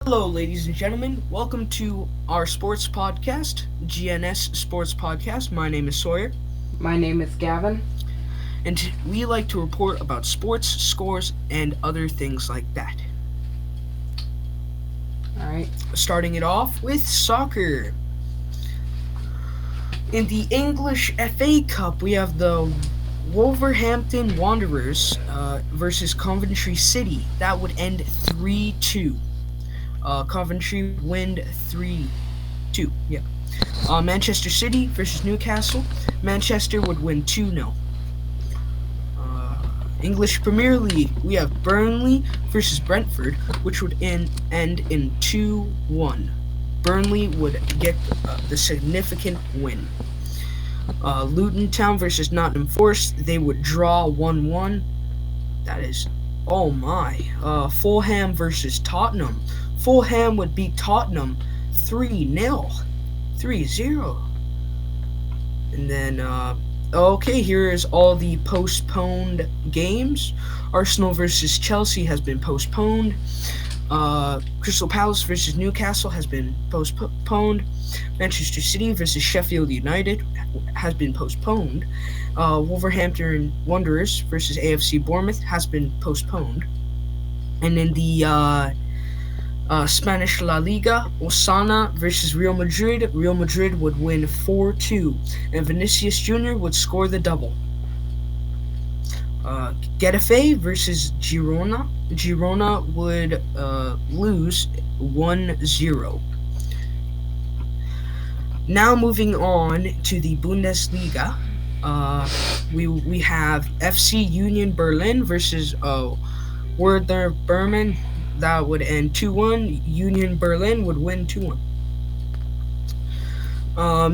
Hello, ladies and gentlemen. Welcome to our sports podcast, GNS Sports Podcast. My name is Sawyer, My name is Gavin. and we like to report about sports, scores, and other things like that. All right. Starting it off with soccer. In the English FA Cup, we have the Wolverhampton Wanderers versus Coventry City. That would end 3-2. Coventry would win 3-2. Yeah. Manchester City versus Newcastle. Manchester would win 2-0. English Premier League, we have Burnley versus Brentford, which would end in 2-1. Burnley would get the significant win. Luton Town versus Nottingham Forest, they would draw 1-1. That is, oh my. Fulham versus Tottenham. Fulham would beat Tottenham 3-0. 3-0. And then, okay, here is all the postponed games. Arsenal versus Chelsea has been postponed. Crystal Palace versus Newcastle has been postponed. Manchester City versus Sheffield United has been postponed. Wolverhampton Wanderers versus AFC Bournemouth has been postponed. And in the Spanish La Liga, Osasuna versus Real Madrid. Real Madrid would win 4-2, and Vinicius Jr. would score the double. Getafe versus Girona. Girona would lose 1-0. Now moving on to the Bundesliga. We have FC Union Berlin versus Werder Bremen. That would end 2-1. Union Berlin would win 2-1.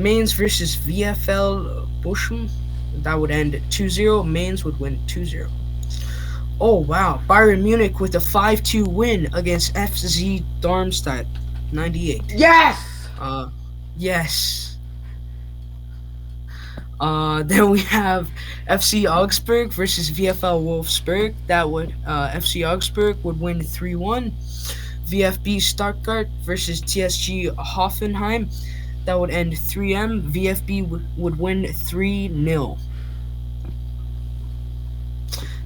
Mainz versus VfL Bochum. That would end 2-0. Mainz would win 2-0. Oh, wow. Bayern Munich with a 5-2 win against FZ Darmstadt 98. Yes! Yes. Then we have FC Augsburg versus VfL Wolfsburg. That would FC Augsburg would win 3-1. VfB Stuttgart versus TSG Hoffenheim. That would end 3-0. VfB would win 3-0.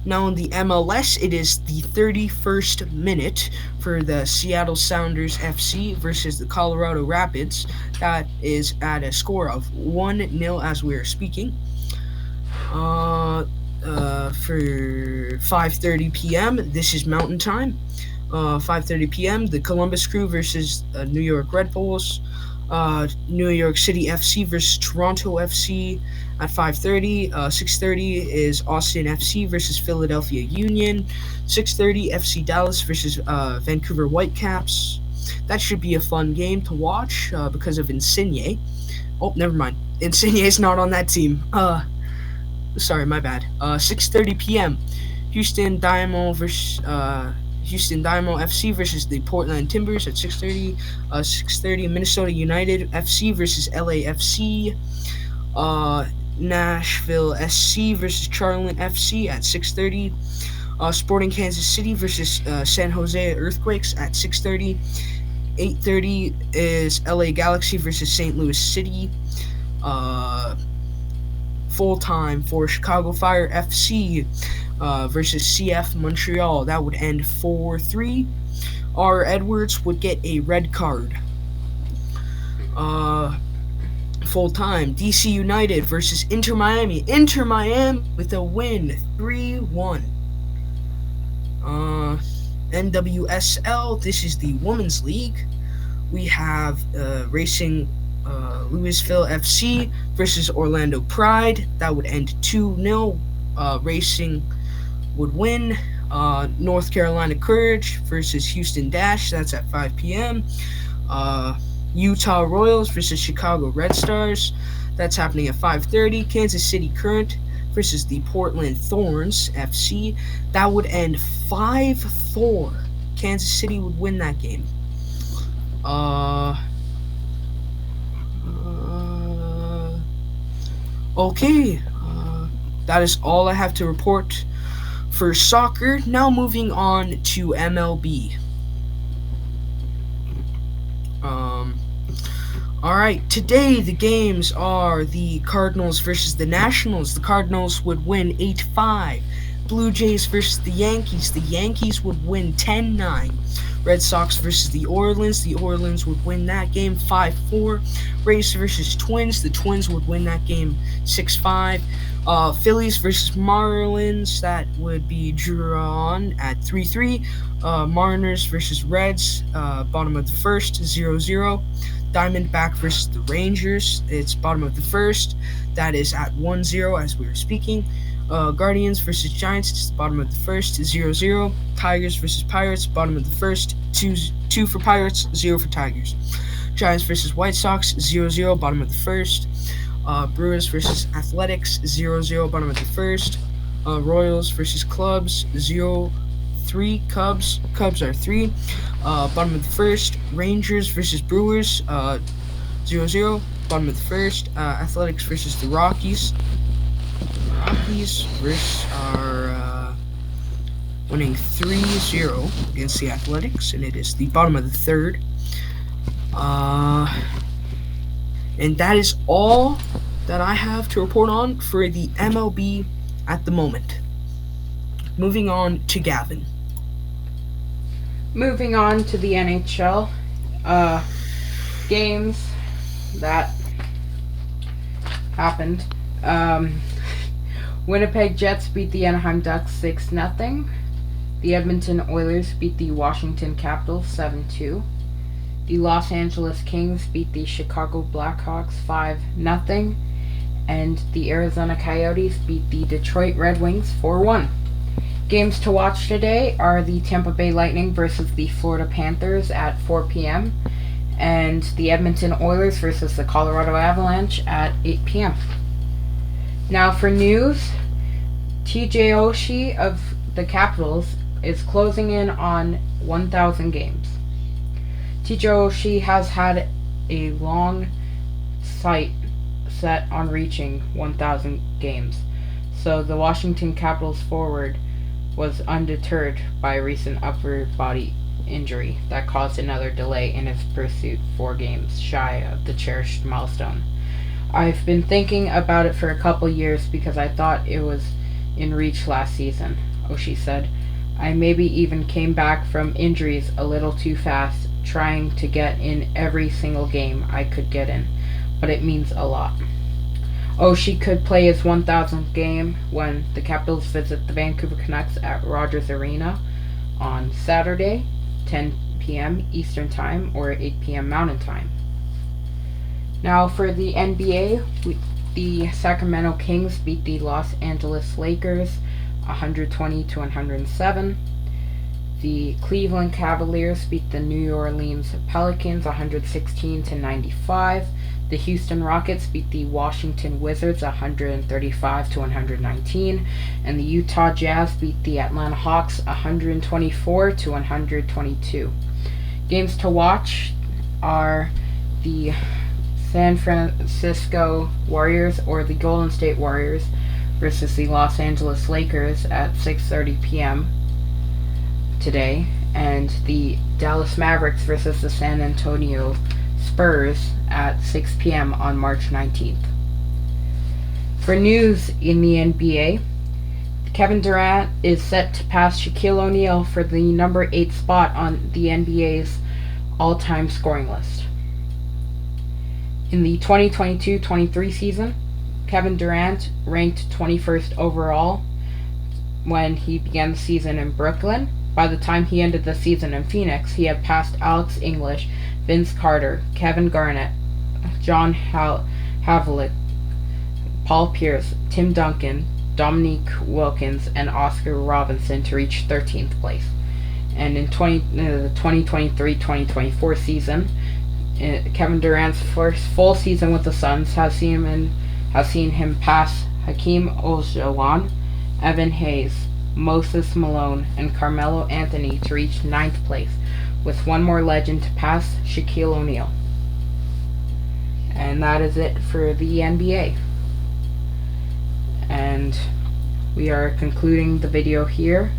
Now in the MLS, it is the 31st minute for the Seattle Sounders FC versus the Colorado Rapids. That is at a score of 1-0 as we are speaking. For 5:30 p.m., this is Mountain Time. 5:30 p.m., the Columbus Crew versus New York Red Bulls. New York City FC versus Toronto FC at 5:30. 6:30 is Austin FC versus Philadelphia Union. 6:30 FC Dallas versus Vancouver Whitecaps. That should be a fun game to watch because of Insigne. Oh, never mind. Insigne is not on that team. Sorry, my bad. 6:30 p.m. Houston Dynamo versus Houston Dynamo FC versus the Portland Timbers at 6:30. 6:30 Minnesota United FC versus LAFC. Nashville SC versus Charlotte FC at 6:30. Sporting Kansas City versus San Jose Earthquakes at 6:30. 8:30 is LA Galaxy versus St. Louis City. Full time for Chicago Fire FC versus CF Montreal. That would end 4-3. R. Edwards would get a red card. Full time DC United versus Inter Miami. Inter Miami with a win 3-1. NWSL, this is the Women's League. We have Racing Louisville FC versus Orlando Pride. That would end 2-0. Racing would win. North Carolina Courage versus Houston Dash. That's at 5 p.m. Utah Royals versus Chicago Red Stars. That's happening at 5:30. Kansas City Current versus the Portland Thorns FC. That would end 5-4. Kansas City would win that game. Okay, that is all I have to report for soccer. Now moving on to MLB. All right, today the games are the Cardinals versus the Nationals. The Cardinals would win 8-5. Blue Jays versus the Yankees. The Yankees would win 10-9. Red Sox versus the Orioles. The Orioles would win that game 5-4. Rays versus Twins. The Twins would win that game 6-5. Phillies versus Marlins. That would be drawn at 3-3. Mariners versus Reds. Bottom of the first, 0-0. Diamondback versus the Rangers. It's bottom of the first. That is at 1-0 as we were speaking. Guardians versus Giants. It's the bottom of the first, 0-0. Tigers versus Pirates. Bottom of the first, 2 for Pirates, 0 for Tigers. Giants versus White Sox, 0-0. Bottom of the first. Brewers versus Athletics, 0-0. Bottom of the first. Royals versus Clubs, 0-3. Cubs are 3. Bottom of the first. Rangers versus Brewers, 0-0. Bottom of the first. Athletics versus the Rockies. Rockies are winning 3-0 against the Athletics, and it is the bottom of the third. And that is all that I have to report on for the MLB at the moment. Moving on to Gavin. Moving on to the NHL games that happened. Winnipeg Jets beat the Anaheim Ducks 6-0. The Edmonton Oilers beat the Washington Capitals 7-2. The Los Angeles Kings beat the Chicago Blackhawks 5-0. And the Arizona Coyotes beat the Detroit Red Wings 4-1. Games to watch today are the Tampa Bay Lightning versus the Florida Panthers at 4 p.m. and the Edmonton Oilers versus the Colorado Avalanche at 8 p.m. Now for news, TJ Oshie of the Capitals is closing in on 1,000 games. TJ Oshie has had a long sight set on reaching 1,000 games, so the Washington Capitals forward was undeterred by a recent upper body injury that caused another delay in his pursuit 4 games shy of the cherished milestone. I've been thinking about it for a couple years because I thought it was in reach last season, Oshie said. I maybe even came back from injuries a little too fast, trying to get in every single game I could get in, but it means a lot. Oshie could play his 1,000th game when the Capitals visit the Vancouver Canucks at Rogers Arena on Saturday, 10 p.m. Eastern Time or 8 p.m. Mountain Time. Now for the NBA, the Sacramento Kings beat the Los Angeles Lakers 120-107. The Cleveland Cavaliers beat the New Orleans Pelicans 116-95. The Houston Rockets beat the Washington Wizards 135-119, and the Utah Jazz beat the Atlanta Hawks 124-122. Games to watch are the San Francisco Warriors or the Golden State Warriors versus the Los Angeles Lakers at 6:30 p.m. today, and the Dallas Mavericks versus the San Antonio Spurs at 6 p.m. on March 19th. For news in the NBA, Kevin Durant is set to pass Shaquille O'Neal for the number 8 spot on the NBA's all-time scoring list. In the 2022-23 season, Kevin Durant ranked 21st overall when he began the season in Brooklyn. By the time he ended the season in Phoenix, he had passed Alex English, Vince Carter, Kevin Garnett, John Havlicek, Paul Pierce, Tim Duncan, Dominique Wilkins, and Oscar Robinson to reach 13th place. And in the 2023-2024 season, Kevin Durant's first full season with the Suns has seen him pass Hakeem Olajuwon, Evan Hayes, Moses Malone, and Carmelo Anthony to reach 9th place, with one more legend to pass, Shaquille O'Neal. And that is it for the NBA. And we are concluding the video here.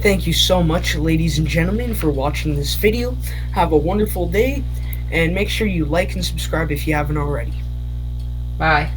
Thank you so much, ladies and gentlemen, for watching this video. Have a wonderful day, And make sure you like and subscribe if you haven't already. Bye.